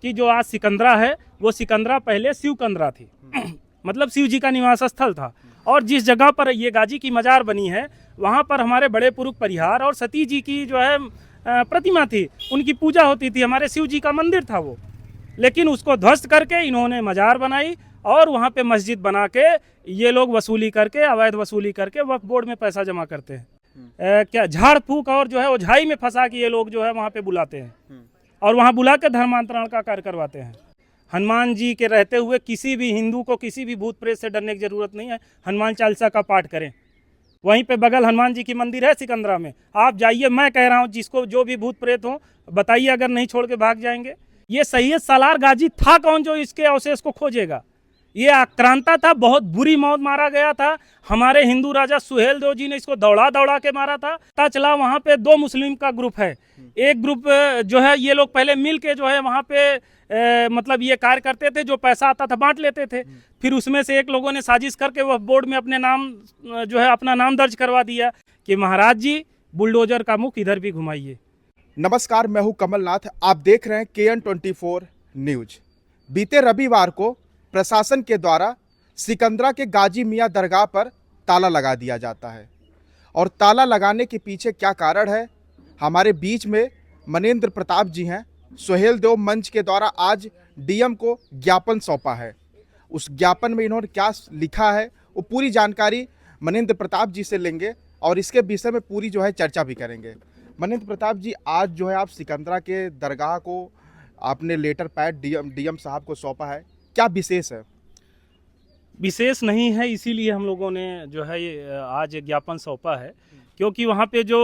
कि जो आज सिकंदरा है वो सिकंदरा पहले शिवकंदरा थी मतलब शिव जी का निवास स्थल था। और जिस जगह पर ये गाजी की मजार बनी है वहाँ पर हमारे बड़े पुरुष परिहार और सती जी की जो है प्रतिमा थी, उनकी पूजा होती थी, हमारे शिव जी का मंदिर था वो। लेकिन उसको ध्वस्त करके इन्होंने मजार बनाई और वहाँ पे मस्जिद बना के ये लोग वसूली करके, अवैध वसूली करके वक्फ बोर्ड में पैसा जमा करते हैं। क्या झाड़ फूक और जो है ओझाई में फंसा के ये लोग जो है वहाँ पे बुलाते हैं और वहाँ बुला के धर्मांतरण का कार्य करवाते हैं। हनुमान जी के रहते हुए किसी भी हिंदू को किसी भी भूत प्रेत से डरने की जरूरत नहीं है। हनुमान चालीसा का पाठ करें, वहीं पे बगल हनुमान जी की मंदिर है सिकंदरा में, आप जाइए। मैं कह रहा हूँ जिसको जो भी भूत प्रेत हो बताइए, अगर नहीं छोड़ के भाग जाएंगे। ये सैयद सालार गाजी था कौन जो इसके अवशेष को खोजेगा? ये आक्रांता था, बहुत बुरी मौत मारा गया था। हमारे हिंदू राजा सुहेल देव जी ने इसको दौड़ा दौड़ा के मारा था। पता चला वहाँ पे दो मुस्लिम का ग्रुप है, एक ग्रुप जो है ये लोग पहले मिल के जो है वहाँ पे मतलब ये कार्य करते थे, जो पैसा आता था बांट लेते थे। फिर उसमें से एक लोगों ने साजिश करके वह बोर्ड में अपने नाम जो है अपना नाम दर्ज करवा दिया कि महाराज जी बुलडोजर का मुख इधर भी घुमाइए। नमस्कार, मैं हूं कमलनाथ। आप देख रहे हैं KN24 न्यूज। बीते रविवार को प्रशासन के द्वारा सिकंदरा के गाजी मियां दरगाह पर ताला लगा दिया जाता है और ताला लगाने के पीछे क्या कारण है, हमारे बीच में मनेंद्र प्रताप जी हैं। सुहेल देव मंच के द्वारा आज DM को ज्ञापन सौंपा है। उस ज्ञापन में इन्होंने क्या लिखा है वो पूरी जानकारी मनेंद्र प्रताप जी से लेंगे और इसके विषय में पूरी जो है चर्चा भी करेंगे। मनेंद्र प्रताप जी, आज जो है आप सिकंदरा के दरगाह को आपने लेटर पैड DM साहब को सौंपा है, क्या विशेष है? विशेष नहीं है, इसीलिए हम लोगों ने जो है ये आज ज्ञापन सौंपा है, क्योंकि वहाँ पे जो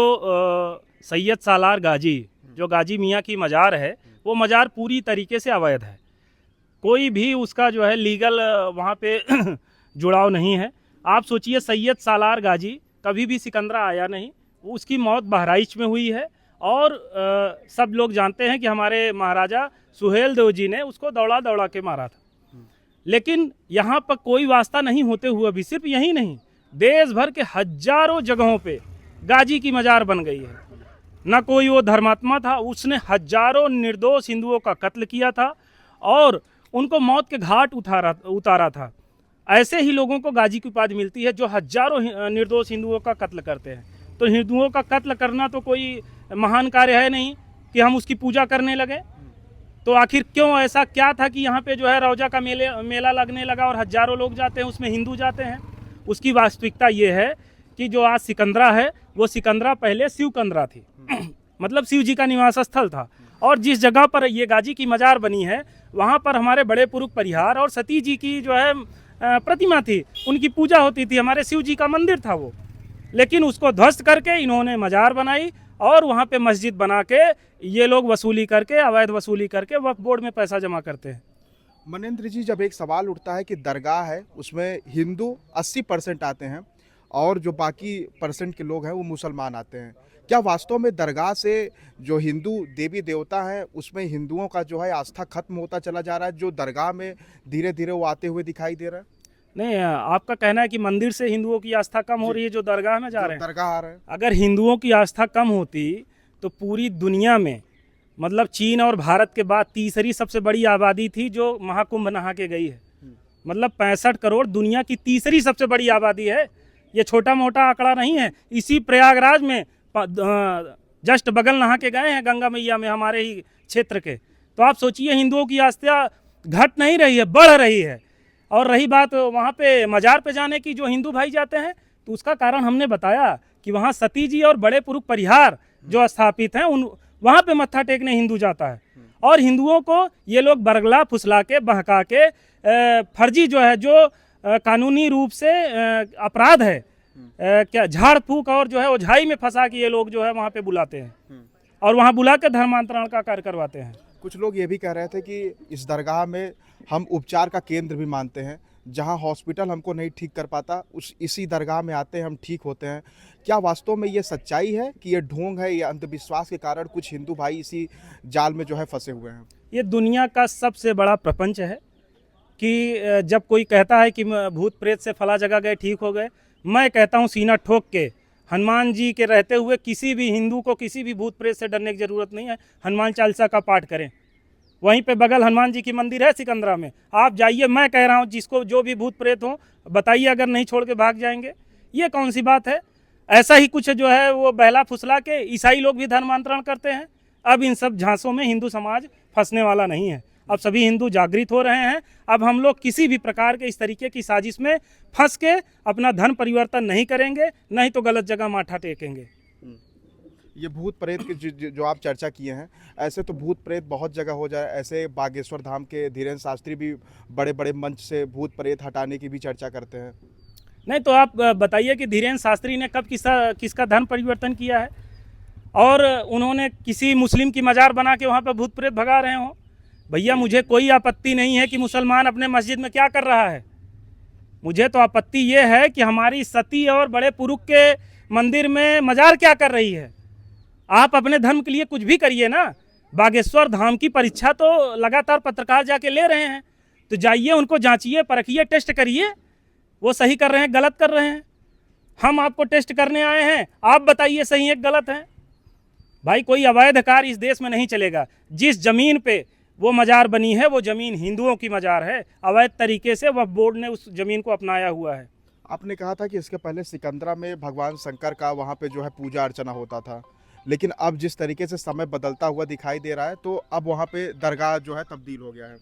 सैयद सालार गाजी, जो गाजी मियाँ की मज़ार है, वो मज़ार पूरी तरीके से अवैध है। कोई भी उसका जो है लीगल वहाँ पे जुड़ाव नहीं है। आप सोचिए, सैयद सालार गाजी कभी भी सिकंदरा आया नहीं, उसकी मौत बहराइच में हुई है और सब लोग जानते हैं कि हमारे महाराजा सुहेल देव जी ने उसको दौड़ा दौड़ा के मारा था। लेकिन यहाँ पर कोई वास्ता नहीं होते हुए भी सिर्फ यही नहीं, देश भर के हजारों जगहों पे गाजी की मजार बन गई है। न कोई वो धर्मात्मा था, उसने हजारों निर्दोष हिंदुओं का कत्ल किया था और उनको मौत के घाट उतारा था। ऐसे ही लोगों को गाजी की उपाधि मिलती है जो हजारों निर्दोष हिंदुओं का कत्ल करते हैं। तो हिंदुओं का कत्ल करना तो कोई महान कार्य है नहीं कि हम उसकी पूजा करने लगे। तो आखिर क्यों, ऐसा क्या था कि यहाँ पे जो है रोजा का मेला लगने लगा और हजारों लोग जाते हैं, उसमें हिंदू जाते हैं? उसकी वास्तविकता ये है कि जो आज सिकंदरा है वो सिकंदरा पहले शिवकंदरा थी मतलब शिव जी का निवास स्थल था। और जिस जगह पर ये गाजी की मजार बनी है वहाँ पर हमारे बड़े पुरुष परिहार और सती जी की जो है प्रतिमा थी, उनकी पूजा होती थी, हमारे शिव जी का मंदिर था वो। लेकिन उसको ध्वस्त करके इन्होंने मजार बनाई और वहाँ पे मस्जिद बना के ये लोग वसूली करके, अवैध वसूली करके वक्फ बोर्ड में पैसा जमा करते हैं। मनेंद्र जी, जब एक सवाल उठता है कि दरगाह है उसमें हिंदू 80% आते हैं और जो बाकी % के लोग हैं वो मुसलमान आते हैं, क्या वास्तव में दरगाह से जो हिंदू देवी देवता हैं उसमें हिंदुओं का जो है आस्था खत्म होता चला जा रहा है, जो दरगाह में धीरे धीरे वो आते हुए दिखाई दे रहा है? नहीं, आपका कहना है कि मंदिर से हिंदुओं की आस्था कम हो रही है जो दरगाह में जा रहे हैं? दरगाह आ रहे हैं। अगर हिंदुओं की आस्था कम होती तो पूरी दुनिया में, मतलब चीन और भारत के बाद तीसरी सबसे बड़ी आबादी थी जो महाकुंभ नहा के गई है। मतलब 65 करोड़ दुनिया की तीसरी सबसे बड़ी आबादी है। ये छोटा मोटा आंकड़ा नहीं है। इसी प्रयागराज में जस्ट बगल नहा के गए हैं गंगा मैया में, हमारे ही क्षेत्र के। तो आप सोचिए, हिंदुओं की आस्था घट नहीं रही है, बढ़ रही है। और रही बात वहाँ पे मजार पे जाने की, जो हिंदू भाई जाते हैं, तो उसका कारण हमने बताया कि वहाँ सती जी और बड़े पुरुष परिहार जो स्थापित हैं उन वहाँ पे मत्था टेकने हिंदू जाता है। और हिंदुओं को ये लोग बरगला फुसला के, बहका के, फर्जी जो है, जो कानूनी रूप से अपराध है, क्या झाड़ फूक और जो है ओझाई में फंसा के ये लोग जो है वहाँ पे बुलाते हैं और वहाँ बुला के धर्मांतरण का कार्य करवाते हैं। कुछ लोग ये भी कह रहे थे कि इस दरगाह में हम उपचार का केंद्र भी मानते हैं, जहां हॉस्पिटल हमको नहीं ठीक कर पाता इसी दरगाह में आते हैं, हम ठीक होते हैं। क्या वास्तव में ये सच्चाई है कि ये ढोंग है, ये अंधविश्वास के कारण कुछ हिंदू भाई इसी जाल में जो है फंसे हुए हैं? ये दुनिया का सबसे बड़ा प्रपंच है कि जब कोई कहता है कि भूत प्रेत से फला जगह गए ठीक हो गए, मैं कहता हूँ सीना ठोक के, हनुमान जी के रहते हुए किसी भी हिंदू को किसी भी भूत प्रेत से डरने की ज़रूरत नहीं है। हनुमान चालीसा का पाठ करें, वहीं पे बगल हनुमान जी की मंदिर है सिकंदरा में, आप जाइए, मैं कह रहा हूँ जिसको जो भी भूत प्रेत हो बताइए, अगर नहीं छोड़ के भाग जाएंगे, ये कौन सी बात है। ऐसा ही कुछ जो है वो बहला फुसला के ईसाई लोग भी धर्मांतरण करते हैं। अब इन सब झांसों में हिंदू समाज फंसने वाला नहीं है, अब सभी हिंदू जागृत हो रहे हैं। अब हम लोग किसी भी प्रकार के इस तरीके की साजिश में फंस के अपना धर्म परिवर्तन नहीं करेंगे, नहीं तो गलत जगह माथा टेकेंगे। ये भूत प्रेत की जो आप चर्चा किए हैं, ऐसे तो भूत प्रेत बहुत जगह हो जाए, ऐसे बागेश्वर धाम के धीरेन्द्र शास्त्री भी बड़े बड़े मंच से भूत प्रेत हटाने की भी चर्चा करते हैं। नहीं तो आप बताइए कि धीरेन्द्र शास्त्री ने कब किसका धर्म परिवर्तन किया है, और उन्होंने किसी मुस्लिम की मज़ार बना के वहाँ पर भूत प्रेत भगा रहे हों। भैया मुझे कोई आपत्ति नहीं है कि मुसलमान अपने मस्जिद में क्या कर रहा है, मुझे तो आपत्ति ये है कि हमारी सती और बड़े पुरुष के मंदिर में मज़ार क्या कर रही है। आप अपने धर्म के लिए कुछ भी करिए ना। बागेश्वर धाम की परीक्षा तो लगातार पत्रकार जाके ले रहे हैं, तो जाइए उनको जांचिए, परखिए, टेस्ट करिए, वो सही कर रहे हैं गलत कर रहे हैं। हम आपको टेस्ट करने आए हैं, आप बताइए सही है गलत है। भाई कोई अवैध कार्य इस देश में नहीं चलेगा। जिस जमीन पे वो मज़ार बनी है वो ज़मीन हिंदुओं की मज़ार है, अवैध तरीके से वह बोर्ड ने उस ज़मीन को अपनाया हुआ है। आपने कहा था कि इसके पहले सिकंदरा में भगवान शंकर का वहाँ पे जो है पूजा अर्चना होता था, लेकिन अब जिस तरीके से समय बदलता हुआ दिखाई दे रहा है, तो अब वहाँ पे दरगाह जो है तब्दील हो गया है।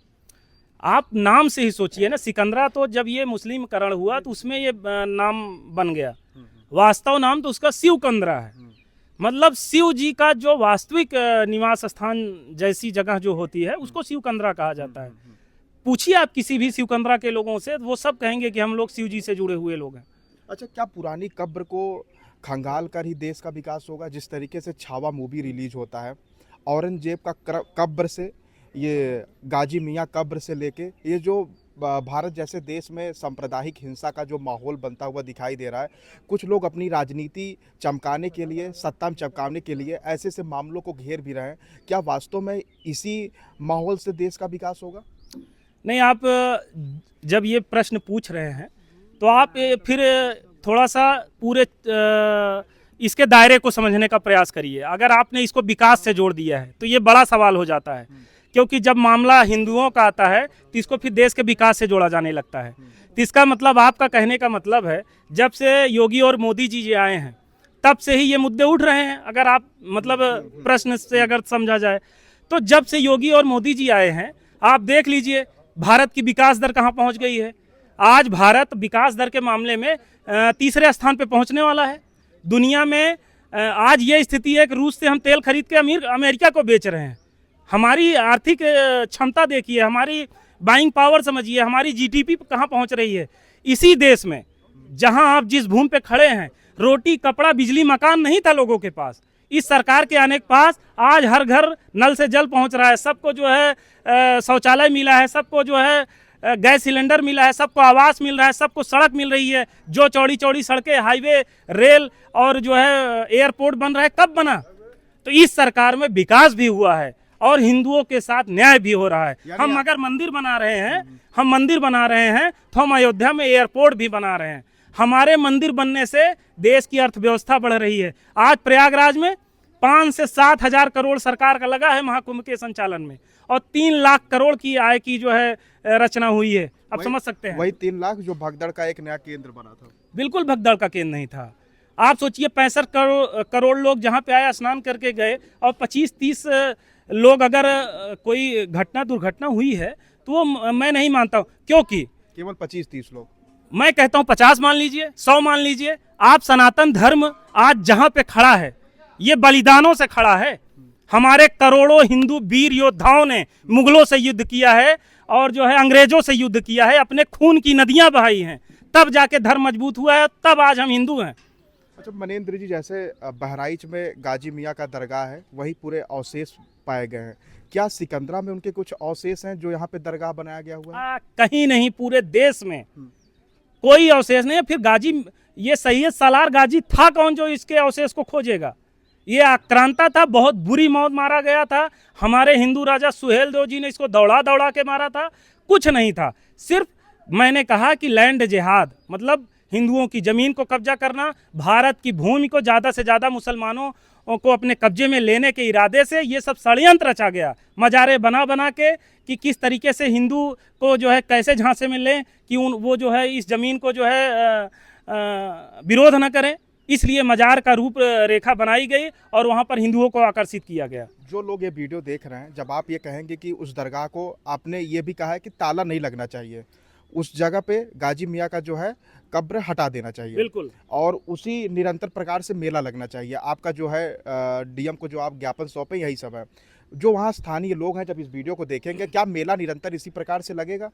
आप नाम से ही सोचिए ना, सिकंदरा तो जब ये मुस्लिमकरण हुआ तो उसमें ये नाम बन गया, वास्तव नाम तो उसका शिवकंदरा है। मतलब शिव जी का जो वास्तविक निवास स्थान जैसी जगह जो होती है उसको शिवकंदरा कहा जाता है। पूछिए आप किसी भी शिवकंदरा के लोगों से, वो सब कहेंगे कि हम लोग शिव जी से जुड़े हुए लोग हैं। अच्छा, क्या पुरानी कब्र को खंगाल कर ही देश का विकास होगा? जिस तरीके से छावा मूवी रिलीज होता है, औरंगजेब का कब्र से, ये गाजी मियाँ कब्र से लेके, ये जो भारत जैसे देश में सांप्रदायिक हिंसा का जो माहौल बनता हुआ दिखाई दे रहा है, कुछ लोग अपनी राजनीति चमकाने के लिए, सत्ता में चमकाने के लिए ऐसे ऐसे मामलों को घेर भी रहे हैं। क्या वास्तव में इसी माहौल से देश का विकास होगा? नहीं, आप जब ये प्रश्न पूछ रहे हैं तो आप फिर थोड़ा सा पूरे इसके दायरे को समझने का प्रयास करिए। अगर आपने इसको विकास से जोड़ दिया है तो ये बड़ा सवाल हो जाता है, क्योंकि जब मामला हिंदुओं का आता है तो इसको फिर देश के विकास से जोड़ा जाने लगता है। तो इसका मतलब, आपका कहने का मतलब है, जब से योगी और मोदी जी ये आए हैं तब से ही ये मुद्दे उठ रहे हैं। अगर आप मतलब प्रश्न से अगर समझा जाए तो जब से योगी और मोदी जी आए हैं, आप देख लीजिए भारत की विकास दर कहाँ पहुँच गई है। आज भारत विकास दर के मामले में तीसरे स्थान पे पहुँचने वाला है दुनिया में। आज ये स्थिति है कि रूस से हम तेल खरीद के अमेरिका को बेच रहे हैं। हमारी आर्थिक क्षमता देखिए, हमारी बाइंग पावर समझिए, हमारी जीडीपी कहाँ पहुँच रही है। इसी देश में जहाँ आप जिस भूमि पे खड़े हैं, रोटी कपड़ा बिजली मकान नहीं था लोगों के पास, इस सरकार के आने के पास आज हर घर नल से जल पहुँच रहा है, सबको जो है शौचालय मिला है, सबको जो है गैस सिलेंडर मिला है, सबको आवास मिल रहा है, सबको सड़क मिल रही है। जो चौड़ी चौड़ी सड़कें, हाईवे, रेल और जो है एयरपोर्ट बन रहा है, कब बना? तो इस सरकार में विकास भी हुआ है और हिंदुओं के साथ न्याय भी हो रहा है। हम अगर मंदिर बना रहे हैं, तो हम अयोध्या में एयरपोर्ट भी बना रहे हैं। हमारे मंदिर बनने से देश की अर्थव्यवस्था बढ़ रही है। आज प्रयागराज में 5 से 7 हजार करोड़ सरकार का लगा है महाकुंभ के संचालन में, और 3 लाख करोड़ की आय की जो है रचना हुई है। अब समझ सकते हैं, वही 3 लाख जो भगदड़ का एक नया केंद्र बना था। बिल्कुल भगदड़ का केंद्र नहीं था। आप सोचिए 65 करोड़ लोग जहाँ पे आए, स्नान करके गए, और 25-30 लोग अगर कोई दुर्घटना हुई है तो वो मैं नहीं मानता हूँ, क्योंकि केवल 25-30 लोग, मैं कहता हूँ 50 मान लीजिए, 100 मान लीजिए। आप सनातन धर्म आज जहाँ पे खड़ा है, ये बलिदानों से खड़ा है। हमारे करोड़ों हिंदू वीर योद्धाओं ने मुगलों से युद्ध किया है और जो है अंग्रेजों से युद्ध किया है, अपने खून की नदियां बहाई हैं, तब जाके धर्म मजबूत हुआ है, तब आज हम हिंदू हैं। अच्छा मनेंद्र जी, जैसे बहराइच में गाजी मियाँ का दरगाह है, वही पूरे अवशेष पाए गए हैं। क्या सिकंदरा में उनके कुछ अवशेष हैं जो यहाँ पे दरगाह बनाया गया हुआ है? कहीं नहीं, पूरे देश में कोई अवशेष नहीं है। फिर ये सैयद सालार गाजी था कौन जो इसके अवशेष को खोजेगा? ये आक्रांता था, बहुत बुरी मौत मारा गया था। हमारे हिंदू राजा सुहेल देव जी ने इसको दौड़ा दौड़ा के मारा था, कुछ नहीं था। सिर्फ मैंने कहा कि लैंड जिहाद, मतलब हिंदुओं की ज़मीन को कब्जा करना, भारत की भूमि को ज़्यादा से ज़्यादा मुसलमानों को अपने कब्जे में लेने के इरादे से ये सब षड्यंत्र रचा गया, मजारे बना बना के कि किस तरीके से हिंदू को जो है कैसे झांसे में लें कि वो जो है इस ज़मीन को जो है विरोध न करें, इसलिए मजार का रूप रेखा बनाई गई और वहाँ पर हिंदुओं को आकर्षित किया गया। जो लोग ये वीडियो देख रहे हैं, जब आप ये कहेंगे कि उस दरगाह को आपने ये भी कहा है कि ताला नहीं लगना चाहिए, उस जगह पे गाजी मियाँ का जो है कब्र हटा देना चाहिए, बिल्कुल, और उसी निरंतर प्रकार से मेला लगना चाहिए। आपका जो है डीएम को जो आप ज्ञापन सौंपे, यही सब है। जो वहाँ स्थानीय लोग हैं, जब इस वीडियो को देखेंगे, क्या मेला निरंतर इसी प्रकार से लगेगा?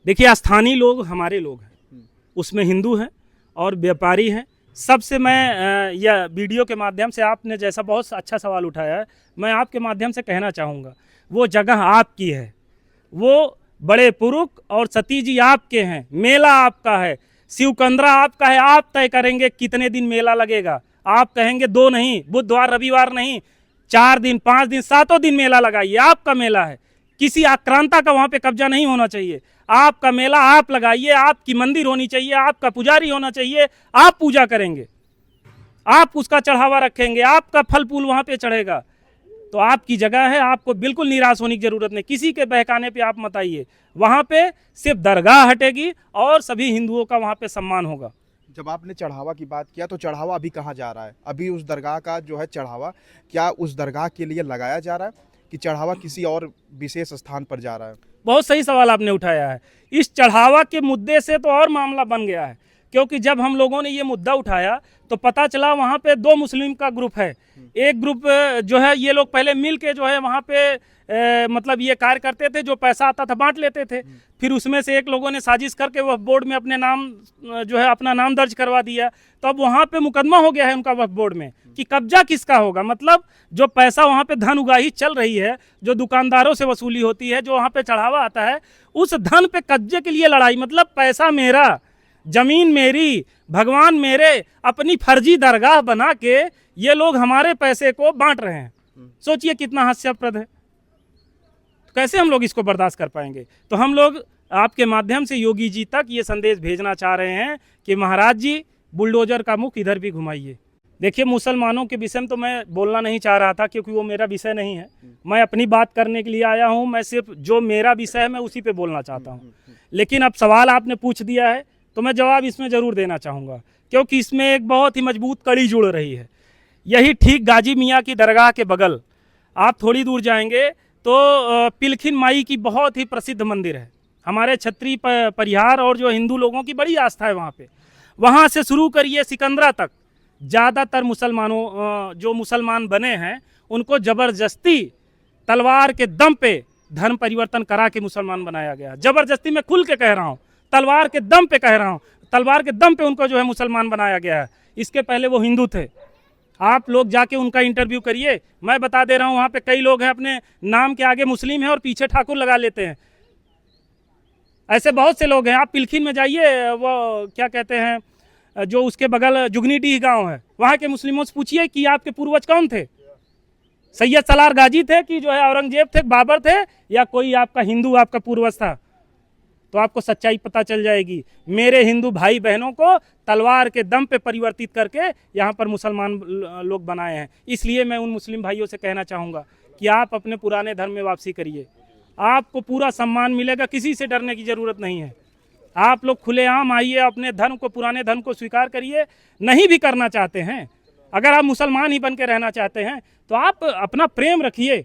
देखिए, स्थानीय लोग हमारे लोग हैं, उसमें हिंदू हैं और व्यापारी हैं। सबसे मैं यह वीडियो के माध्यम से, आपने जैसा बहुत अच्छा सवाल उठाया है, मैं आपके माध्यम से कहना चाहूँगा, वो जगह आपकी है, वो बड़े पुरुष और सती जी आपके हैं, मेला आपका है, शिवकंद्रा आपका है। आप तय करेंगे कितने दिन मेला लगेगा। आप कहेंगे 2 नहीं, बुधवार रविवार नहीं, 4 दिन 5 दिन 7 दिन मेला लगाइए, आपका मेला है। किसी आक्रांता का वहाँ पे कब्जा नहीं होना चाहिए। आपका मेला आप लगाइए, आपकी मंदिर होनी चाहिए, आपका पुजारी होना चाहिए, आप पूजा करेंगे, आप उसका चढ़ावा रखेंगे, आपका फल फूल वहाँ पे चढ़ेगा, तो आपकी जगह है। आपको बिल्कुल निराश होने की जरूरत नहीं, किसी के बहकाने पे आप मत आइए। वहाँ पे सिर्फ दरगाह हटेगी और सभी हिंदुओं का वहाँ पे सम्मान होगा। जब आपने चढ़ावा की बात किया, तो चढ़ावा अभी कहाँ जा रहा है? अभी उस दरगाह का जो है चढ़ावा, क्या उस दरगाह के लिए लगाया जा रहा है कि चढ़ावा किसी और विशेष स्थान पर जा रहा है? बहुत सही सवाल आपने उठाया है। इस चढ़ावा के मुद्दे से तो और मामला बन गया है, क्योंकि जब हम लोगों ने ये मुद्दा उठाया तो पता चला वहाँ पे 2 मुस्लिम का ग्रुप है। एक ग्रुप जो है, ये लोग पहले मिल के जो है वहाँ पे मतलब ये कार्य करते थे, जो पैसा आता था बांट लेते थे। फिर उसमें से एक लोगों ने साजिश करके वह बोर्ड में अपने नाम जो है अपना नाम दर्ज करवा दिया। तो अब वहाँ पे मुकदमा हो गया है उनका वक्फ बोर्ड में कि कब्जा किसका होगा। मतलब जो पैसा वहाँ पे धन उगाही चल रही है, जो दुकानदारों से वसूली होती है, जो वहाँ पे चढ़ावा आता है, उस धन पे कब्जे के लिए लड़ाई। मतलब पैसा मेरा, जमीन मेरी, भगवान मेरे, अपनी फर्जी दरगाह बना के ये लोग हमारे पैसे को बांट रहे हैं। सोचिए कितना हास्यास्पद है। तो कैसे हम लोग इसको बर्दाश्त कर पाएंगे। तो हम लोग आपके माध्यम से योगी जी तक ये संदेश भेजना चाह रहे हैं कि महाराज जी, बुलडोजर का मुख इधर भी घुमाइए। देखिए, मुसलमानों के विषय में तो मैं बोलना नहीं चाह रहा था, क्योंकि वो मेरा विषय नहीं है। मैं अपनी बात करने के लिए आया हूँ। मैं सिर्फ जो मेरा विषय है मैं उसी पे बोलना चाहता हूँ। लेकिन अब सवाल आपने पूछ दिया है तो मैं जवाब इसमें ज़रूर देना चाहूँगा, क्योंकि इसमें एक बहुत ही मजबूत कड़ी जुड़ रही है। यही ठीक गाजी मियाँ की दरगाह के बगल आप थोड़ी दूर जाएंगे तो पिलखिन माई की बहुत ही प्रसिद्ध मंदिर है। हमारे क्षत्रिय परिहार और जो हिंदू लोगों की बड़ी आस्था है वहाँ पे। वहाँ से शुरू करिए सिकंदरा तक, ज़्यादातर मुसलमानों जो मुसलमान बने हैं उनको ज़बरदस्ती तलवार के दम पे धर्म परिवर्तन करा के मुसलमान बनाया गया। ज़बरदस्ती, मैं खुल के कह रहा हूँ, तलवार के दम पे कह रहा हूँ, तलवार के दम पे उनको जो है मुसलमान बनाया गया है। इसके पहले वो हिंदू थे। आप लोग जाके उनका इंटरव्यू करिए। मैं बता दे रहा हूँ, वहाँ पे कई लोग हैं अपने नाम के आगे मुस्लिम है और पीछे ठाकुर लगा लेते हैं। ऐसे बहुत से लोग हैं। आप पिलखिन में जाइए, वो क्या कहते हैं, जो उसके बगल जुगनीडीह गांव है, वहाँ के मुस्लिमों से पूछिए कि आपके पूर्वज कौन थे, सैयद सलार गाजी थे कि जो है औरंगजेब थे, बाबर थे, या कोई आपका हिंदू आपका पूर्वज था, तो आपको सच्चाई पता चल जाएगी। मेरे हिंदू भाई बहनों को तलवार के दम पे परिवर्तित करके यहाँ पर मुसलमान लोग बनाए हैं। इसलिए मैं उन मुस्लिम भाइयों से कहना चाहूँगा कि आप अपने पुराने धर्म में वापसी करिए, आपको पूरा सम्मान मिलेगा, किसी से डरने की ज़रूरत नहीं है। आप लोग खुलेआम आइए, अपने धर्म को, पुराने धर्म को स्वीकार करिए। नहीं भी करना चाहते हैं, अगर आप मुसलमान ही बन के रहना चाहते हैं, तो आप अपना प्रेम रखिए,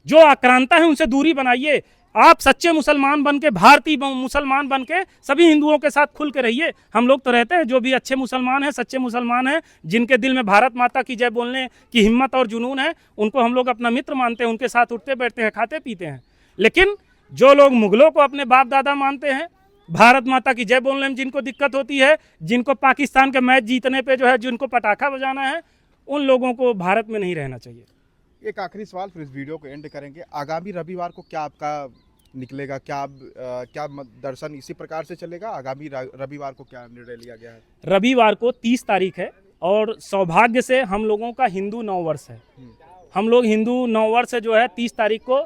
जो आक्रांता है उनसे दूरी बनाइए। आप सच्चे मुसलमान बन के, भारतीय मुसलमान बन के सभी हिंदुओं के साथ खुल के रहिए। हम लोग तो रहते हैं, जो भी अच्छे मुसलमान हैं, सच्चे मुसलमान हैं, जिनके दिल में भारत माता की जय बोलने की हिम्मत और जुनून है, उनको हम लोग अपना मित्र मानते हैं, उनके साथ उठते बैठते हैं, खाते पीते हैं। लेकिन जो लोग मुगलों को अपने बाप दादा मानते हैं, भारत माता की जय बोलने में जिनको दिक्कत होती है, जिनको पाकिस्तान के मैच जीतने पे जो है जिनको पटाखा बजाना है, उन लोगों को भारत में नहीं रहना चाहिए। एक आखिरी सवाल, फिर इस वीडियो को एंड करेंगे। आगामी रविवार को क्या आपका निकलेगा? क्या दर्शन इसी प्रकार से चलेगा? आगामी रविवार को क्या निर्णय लिया गया है? रविवार को 30 तारीख है और सौभाग्य से हम लोगों का हिंदू नववर्ष है। हम लोग हिंदू नववर्ष जो है 30 तारीख को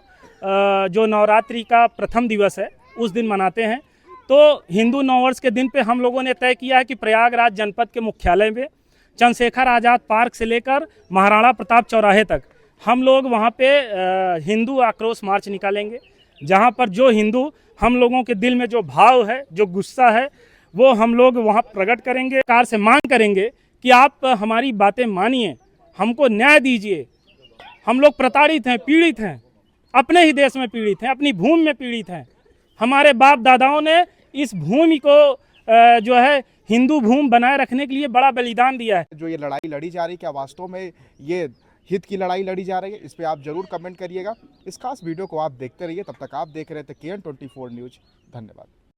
जो नवरात्रि का प्रथम दिवस है उस दिन मनाते हैं। तो हिंदू नववर्ष के दिन पे हम लोगों ने तय किया है कि प्रयागराज जनपद के मुख्यालय में चंद्रशेखर आज़ाद पार्क से लेकर महाराणा प्रताप चौराहे तक हम लोग वहाँ पे हिंदू आक्रोश मार्च निकालेंगे, जहाँ पर जो हिंदू हम लोगों के दिल में जो भाव है, जो गुस्सा है, वो हम लोग वहाँ प्रकट करेंगे। सरकार से मांग करेंगे कि आप हमारी बातें मानिए, हमको न्याय दीजिए। हम लोग प्रताड़ित हैं, पीड़ित हैं, अपने ही देश में पीड़ित हैं, अपनी भूमि में पीड़ित हैं। हमारे बाप दादाओं ने इस भूमि को जो है हिंदू भूमि बनाए रखने के लिए बड़ा बलिदान दिया है। जो ये लड़ाई लड़ी जा रही है, क्या वास्तव में ये हित की लड़ाई लड़ी जा रही है? इस पे आप जरूर कमेंट करिएगा। इस खास वीडियो को आप देखते रहिए। तब तक आप देख रहे थे KN24 न्यूज। धन्यवाद।